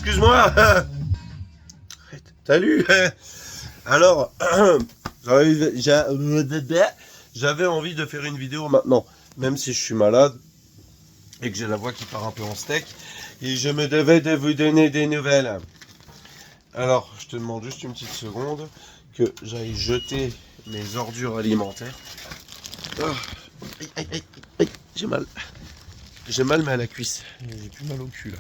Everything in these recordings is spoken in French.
Excuse-moi. Salut. Alors, j'avais envie de faire une vidéo maintenant, même si je suis malade et que j'ai la voix qui part un peu en steak. Et je me devais de vous donner des nouvelles. Alors, je te demande juste une petite seconde que j'aille jeter mes ordures alimentaires. Oh, aïe, aïe, aïe, aïe, j'ai mal. J'ai mal, mais à la cuisse. J'ai plus mal au cul, là.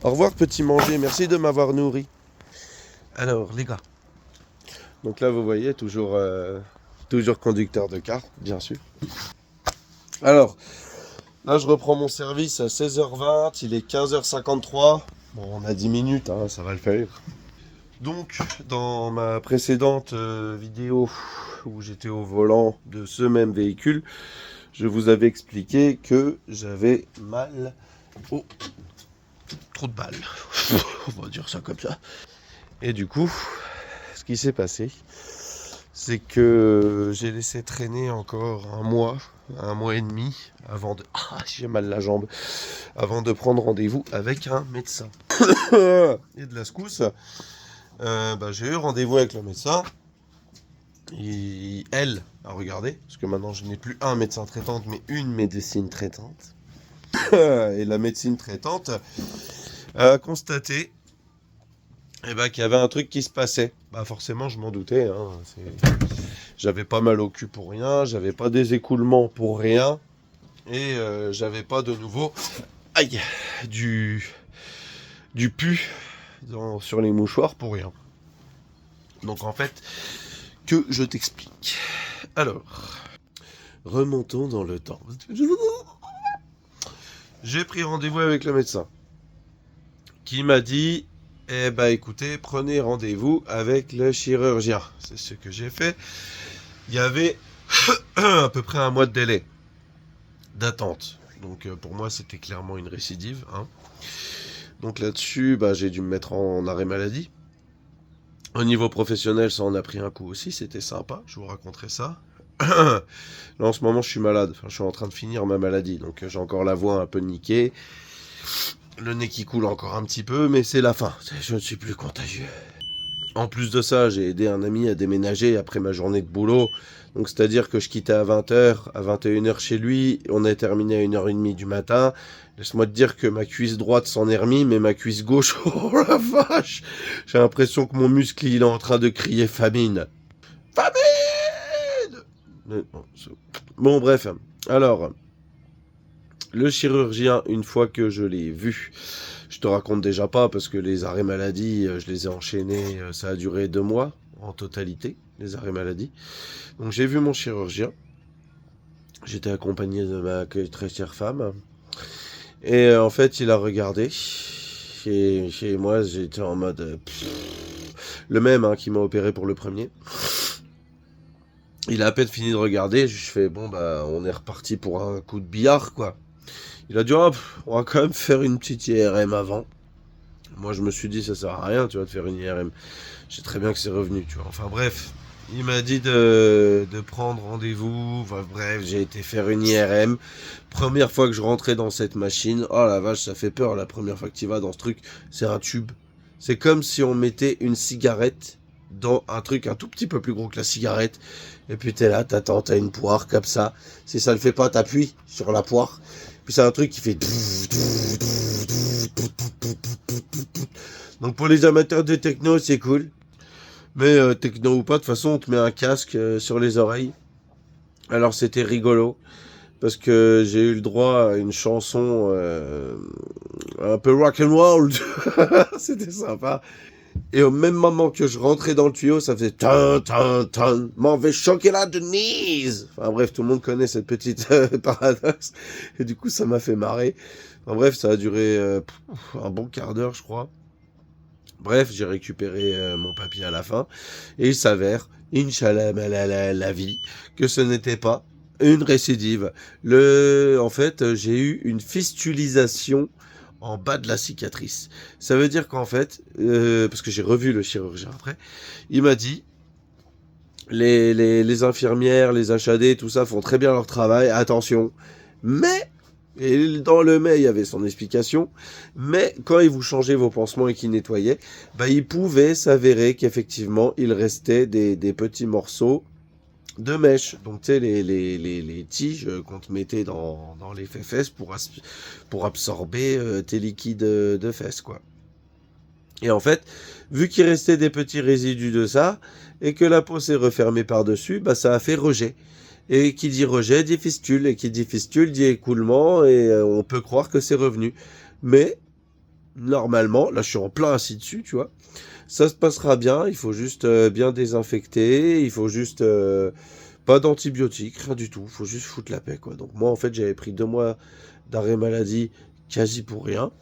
Au revoir, petit manger. Merci de m'avoir nourri. Alors, les gars. Donc là, vous voyez, toujours conducteur de car, bien sûr. Alors, là, je reprends mon service à 16h20. Il est 15h53. Bon, on a 10 minutes, hein, ça va le faire. Donc, dans ma précédente vidéo où j'étais au volant de ce même véhicule, je vous avais expliqué que j'avais mal au trou de balle. On va dire ça comme ça. Et du coup, ce qui s'est passé, c'est que j'ai laissé traîner encore un mois et demi, avant de... Ah, j'ai mal la jambe. Avant de prendre rendez-vous avec un médecin. Et de la secousse, j'ai eu rendez-vous avec le médecin. Et elle a regardé, parce que maintenant je n'ai plus un médecin traitante, mais une médecine traitante. Et la médecine traitante a constaté qu'il y avait un truc qui se passait. Bah forcément, je m'en doutais. Hein, j'avais pas mal au cul pour rien, j'avais pas des écoulements pour rien, et j'avais pas de nouveau du pu sur les mouchoirs pour rien. Donc en fait, que je t'explique. Alors, remontons dans le temps. J'ai pris rendez-vous avec le médecin qui m'a dit écoutez, prenez rendez-vous avec le chirurgien. C'est ce que j'ai fait. Il y avait à peu près un mois de délai d'attente. Donc pour moi, c'était clairement une récidive. Hein. Donc là-dessus, j'ai dû me mettre en arrêt maladie. Au niveau professionnel, ça en a pris un coup aussi, c'était sympa, je vous raconterai ça. Là, en ce moment, je suis malade, je suis en train de finir ma maladie, donc j'ai encore la voix un peu niquée, le nez qui coule encore un petit peu, mais c'est la fin, je ne suis plus contagieux. En plus de ça, j'ai aidé un ami à déménager après ma journée de boulot, donc c'est-à-dire que je quittais à 20h, à 21h chez lui, on est terminé à 1h30 du matin. Laisse-moi te dire que ma cuisse droite s'en est remis, mais ma cuisse gauche, oh la vache! J'ai l'impression que mon muscle, il est en train de crier famine. Famine! Bon, bref. Alors, le chirurgien, une fois que je l'ai vu, je te raconte déjà pas, parce que les arrêts maladie, je les ai enchaînés, ça a duré 2 mois, en totalité, les arrêts maladie. Donc j'ai vu mon chirurgien. J'étais accompagné de ma très chère femme. Et en fait, il a regardé. Chez moi, j'étais en mode... le même qui m'a opéré pour le premier. Il a à peine fini de regarder. Je fais, on est reparti pour un coup de billard, quoi. Il a dit, on va quand même faire une petite IRM avant. Moi, je me suis dit, ça sert à rien, tu vois, de faire une IRM. Je sais très bien que c'est revenu, tu vois. Enfin, bref. Il m'a dit de prendre rendez-vous. Enfin, bref, j'ai été faire une IRM. Première fois que je rentrais dans cette machine. Oh la vache, ça fait peur la première fois que tu vas dans ce truc. C'est un tube. C'est comme si on mettait une cigarette dans un truc un tout petit peu plus gros que la cigarette. Et puis t'es là, t'attends, t'as une poire comme ça. Si ça le fait pas, t'appuies sur la poire. Puis c'est un truc qui fait... Donc pour les amateurs de techno, c'est cool. Mais techno ou pas, de toute façon, on te met un casque sur les oreilles. Alors c'était rigolo, parce que j'ai eu le droit à une chanson un peu rock and roll. C'était sympa. Et au même moment que je rentrais dans le tuyau, ça faisait tan tan tan, m'en vais choquer la Denise. Enfin bref, tout le monde connaît cette petite paradoxe. Et du coup, ça m'a fait marrer. Enfin bref, ça a duré un bon quart d'heure, je crois. Bref, j'ai récupéré mon papier à la fin, et il s'avère, Inch'Allah la vie, que ce n'était pas une récidive. En fait, j'ai eu une fistulisation en bas de la cicatrice. Ça veut dire qu'en fait, parce que j'ai revu le chirurgien après, il m'a dit, les infirmières, les HAD, tout ça font très bien leur travail, attention, mais Et dans le mais, il y avait son explication. Mais quand il vous changeait vos pansements et qu'il nettoyait, bah, il pouvait s'avérer qu'effectivement, il restait des petits morceaux de mèche. Donc, tu sais, les tiges qu'on te mettait dans les fesses pour absorber tes liquides de fesses, quoi. Et en fait, vu qu'il restait des petits résidus de ça, et que la peau s'est refermée par-dessus, bah, ça a fait rejet. Et qui dit rejet dit fistule, et qui dit fistule dit écoulement, et on peut croire que c'est revenu. Mais, normalement, là je suis en plein assis dessus, tu vois, ça se passera bien, il faut juste bien désinfecter, il faut juste pas d'antibiotiques, rien du tout, il faut juste foutre la paix, quoi. Donc moi en fait j'avais pris 2 mois d'arrêt maladie quasi pour rien.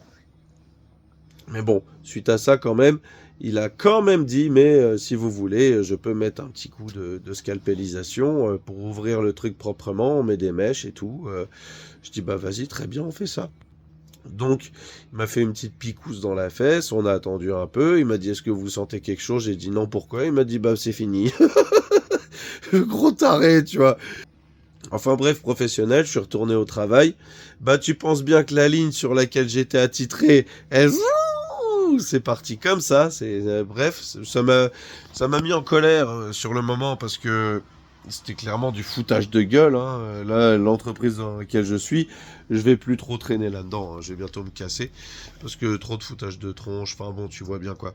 Mais bon, suite à ça quand même, il a quand même dit, mais si vous voulez, je peux mettre un petit coup de scalpélisation pour ouvrir le truc proprement, on met des mèches et tout. Je dis, bah vas-y, très bien, on fait ça. Donc, il m'a fait une petite picouse dans la fesse, on a attendu un peu, il m'a dit, est-ce que vous sentez quelque chose? J'ai dit non, pourquoi? Il m'a dit, bah c'est fini. Gros taré, tu vois. Enfin bref, professionnel, je suis retourné au travail. Bah tu penses bien que la ligne sur laquelle j'étais attitré, elle c'est parti comme ça. C'est bref, ça m'a mis en colère sur le moment parce que c'était clairement du foutage de gueule. Hein. Là, l'entreprise dans laquelle je vais plus trop traîner là-dedans. Hein. Je vais bientôt me casser parce que trop de foutage de tronche. Enfin bon, tu vois bien quoi.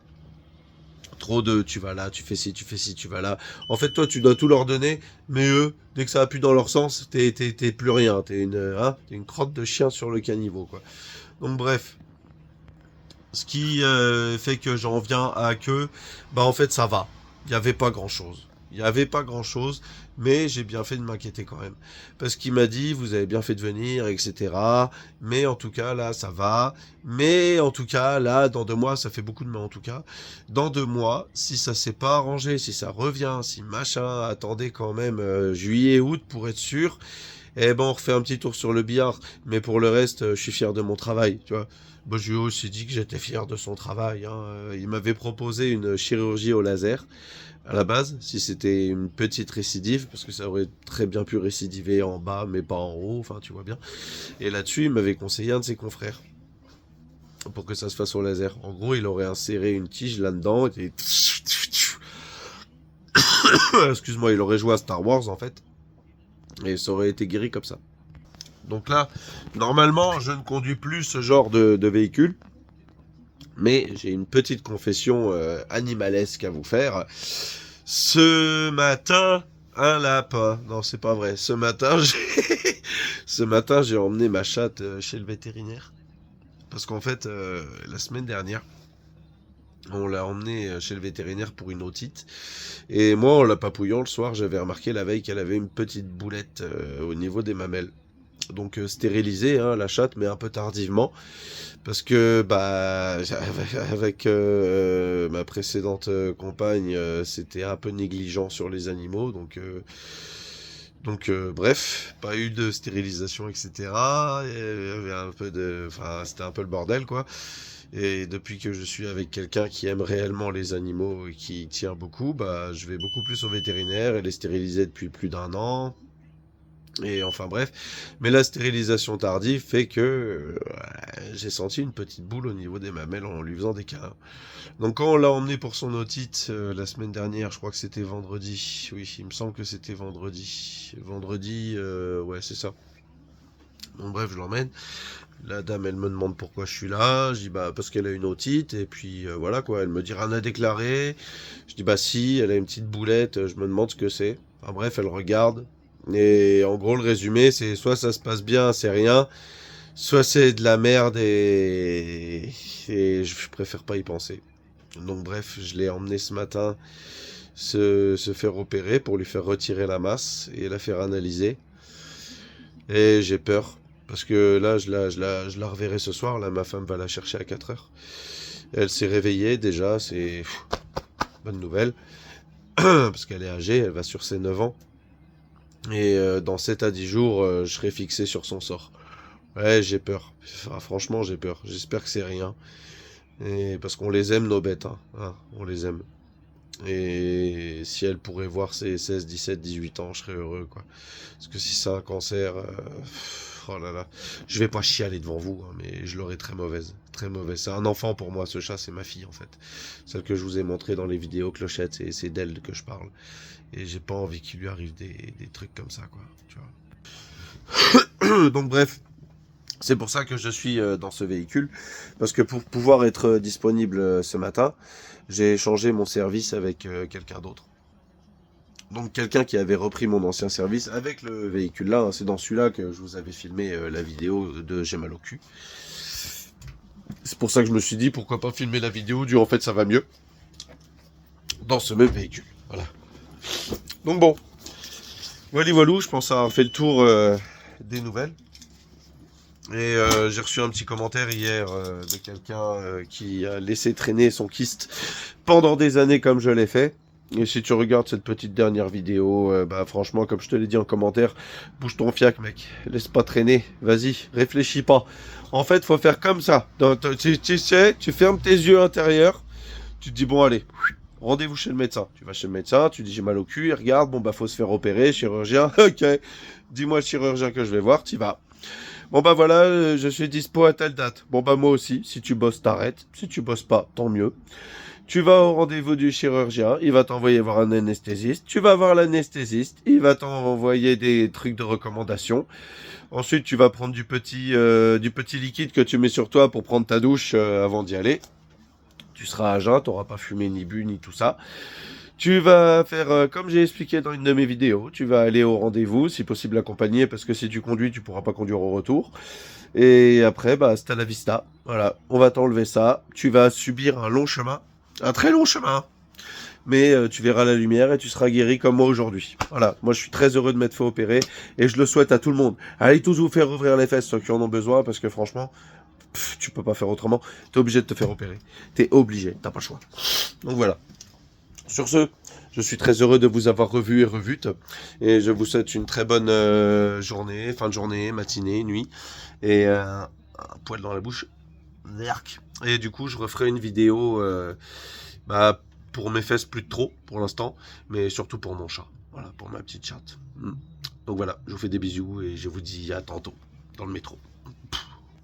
Trop de tu vas là, tu fais ci, tu fais ci, tu vas là. En fait, toi, tu dois tout leur donner, mais eux, dès que ça appuie dans leur sens, t'es plus rien. T'es une crotte de chien sur le caniveau, quoi. Donc, bref. Ce qui fait que j'en viens à que, bah en fait ça va. Il n'y avait pas grand chose. Il n'y avait pas grand chose, mais j'ai bien fait de m'inquiéter quand même. Parce qu'il m'a dit, vous avez bien fait de venir, etc. Mais en tout cas, là, ça va. Mais en tout cas, là, dans 2 mois, ça fait beaucoup de mais en tout cas. Dans 2 mois, si ça s'est pas arrangé, si ça revient, si machin, attendez quand même juillet, août pour être sûr. Eh ben, on refait un petit tour sur le billard. Mais pour le reste, je suis fier de mon travail, tu vois. Bah, je lui ai aussi dit que j'étais fier de son travail. Hein. Il m'avait proposé une chirurgie au laser à la base, si c'était une petite récidive, parce que ça aurait très bien pu récidiver en bas, mais pas en haut, enfin tu vois bien. Et là-dessus, il m'avait conseillé un de ses confrères pour que ça se fasse au laser. En gros, il aurait inséré une tige là-dedans et excuse-moi, il aurait joué à Star Wars en fait, et ça aurait été guéri comme ça. Donc là, normalement, je ne conduis plus ce genre de véhicule. Mais j'ai une petite confession animalesque à vous faire. Ce matin, un lapin. Non, c'est pas vrai. Ce matin, j'ai emmené ma chatte chez le vétérinaire. Parce qu'en fait, la semaine dernière, on l'a emmenée chez le vétérinaire pour une otite. Et moi, en la papouillant le soir, j'avais remarqué la veille qu'elle avait une petite boulette au niveau des mamelles. Donc stérilisée, hein, la chatte, mais un peu tardivement. Parce que bah avec ma précédente compagne, c'était un peu négligent sur les animaux, donc bref, pas eu de stérilisation, etc. Il y avait un peu enfin c'était un peu le bordel quoi. Et depuis que je suis avec quelqu'un qui aime réellement les animaux et qui tient beaucoup, bah je vais beaucoup plus au vétérinaire. Elle est stérilisée depuis plus d'1 an. Et enfin bref, mais la stérilisation tardive fait que j'ai senti une petite boule au niveau des mamelles en lui faisant des câlins. Donc quand on l'a emmené pour son otite la semaine dernière, je crois que c'était vendredi. Oui, il me semble que c'était vendredi. Vendredi, ouais c'est ça. Donc bref, je l'emmène. La dame, elle me demande pourquoi je suis là. Je dis bah parce qu'elle a une otite et puis voilà quoi. Elle me dit rien à déclarer. Je dis bah si, elle a une petite boulette. Je me demande ce que c'est. Enfin bref, elle regarde. Et en gros, le résumé, c'est soit ça se passe bien, c'est rien, soit c'est de la merde et je préfère pas y penser. Donc bref, je l'ai emmené ce matin se faire opérer pour lui faire retirer la masse et la faire analyser. Et j'ai peur. Parce que là, je la reverrai ce soir. Là, ma femme va la chercher à 4 heures. Elle s'est réveillée déjà, c'est bonne nouvelle. Parce qu'elle est âgée, elle va sur ses 9 ans. Et dans 7 à 10 jours, je serai fixé sur son sort. Ouais, j'ai peur. Enfin, franchement, j'ai peur. J'espère que c'est rien. Et parce qu'on les aime, nos bêtes. Hein, on les aime. Et si elle pourrait voir ses 16, 17, 18 ans, je serais heureux, quoi. Parce que si c'est un cancer, Oh là là, je vais pas chialer devant vous, hein, mais je l'aurai très mauvaise. Très mauvaise. C'est un enfant pour moi, ce chat, c'est ma fille en fait. Celle que je vous ai montré dans les vidéos Clochette, c'est d'elle que je parle. Et j'ai pas envie qu'il lui arrive des trucs comme ça, quoi. Tu vois. Donc bref, c'est pour ça que je suis dans ce véhicule. Parce que pour pouvoir être disponible ce matin, j'ai échangé mon service avec quelqu'un d'autre. Donc quelqu'un qui avait repris mon ancien service avec le véhicule là, hein. C'est dans celui-là que je vous avais filmé la vidéo de J'ai mal au cul. C'est pour ça que je me suis dit pourquoi pas filmer la vidéo du en fait ça va mieux dans ce même véhicule. Voilà. Donc bon, voilà, je pense avoir fait le tour des nouvelles. Et j'ai reçu un petit commentaire hier de quelqu'un qui a laissé traîner son kyste pendant des années comme je l'ai fait. Et si tu regardes cette petite dernière vidéo, bah franchement, comme je te l'ai dit en commentaire, bouge ton fiac, mec. Laisse pas traîner. Vas-y, réfléchis pas. En fait, faut faire comme ça. Tu sais, tu fermes tes yeux intérieurs. Tu te dis, bon, allez, rendez-vous chez le médecin. Tu vas chez le médecin, tu dis, j'ai mal au cul. Il regarde, bon, bah, faut se faire opérer, chirurgien. Ok, dis-moi le chirurgien que je vais voir, t'y vas. Bon, bah voilà, je suis dispo à telle date. Bon, bah, moi aussi. Si tu bosses, t'arrêtes. Si tu bosses pas, tant mieux. Tu vas au rendez-vous du chirurgien, il va t'envoyer voir un anesthésiste. Tu vas voir l'anesthésiste, il va t'envoyer des trucs de recommandation. Ensuite, tu vas prendre du petit liquide que tu mets sur toi pour prendre ta douche avant d'y aller. Tu seras à jeun, tu n'auras pas fumé ni bu ni tout ça. Tu vas faire comme j'ai expliqué dans une de mes vidéos. Tu vas aller au rendez-vous, si possible accompagné, parce que si tu conduis, tu pourras pas conduire au retour. Et après, bah, c'est à la vista. Voilà, on va t'enlever ça. Tu vas subir un long chemin. Un très long chemin, mais tu verras la lumière et tu seras guéri comme moi aujourd'hui. Voilà, moi je suis très heureux de m'être fait opérer et je le souhaite à tout le monde. Allez tous vous faire ouvrir les fesses ceux qui en ont besoin parce que franchement, tu peux pas faire autrement. T'es obligé de te faire opérer. T'es obligé, t'as pas le choix. Donc voilà. Sur ce, je suis très heureux de vous avoir revu et revute et je vous souhaite une très bonne journée, fin de journée, matinée, nuit et un poil dans la bouche. Et du coup, je referai une vidéo bah, pour mes fesses plus de trop pour l'instant, mais surtout pour mon chat. Voilà, pour ma petite chatte. Donc voilà, je vous fais des bisous et je vous dis à tantôt dans le métro.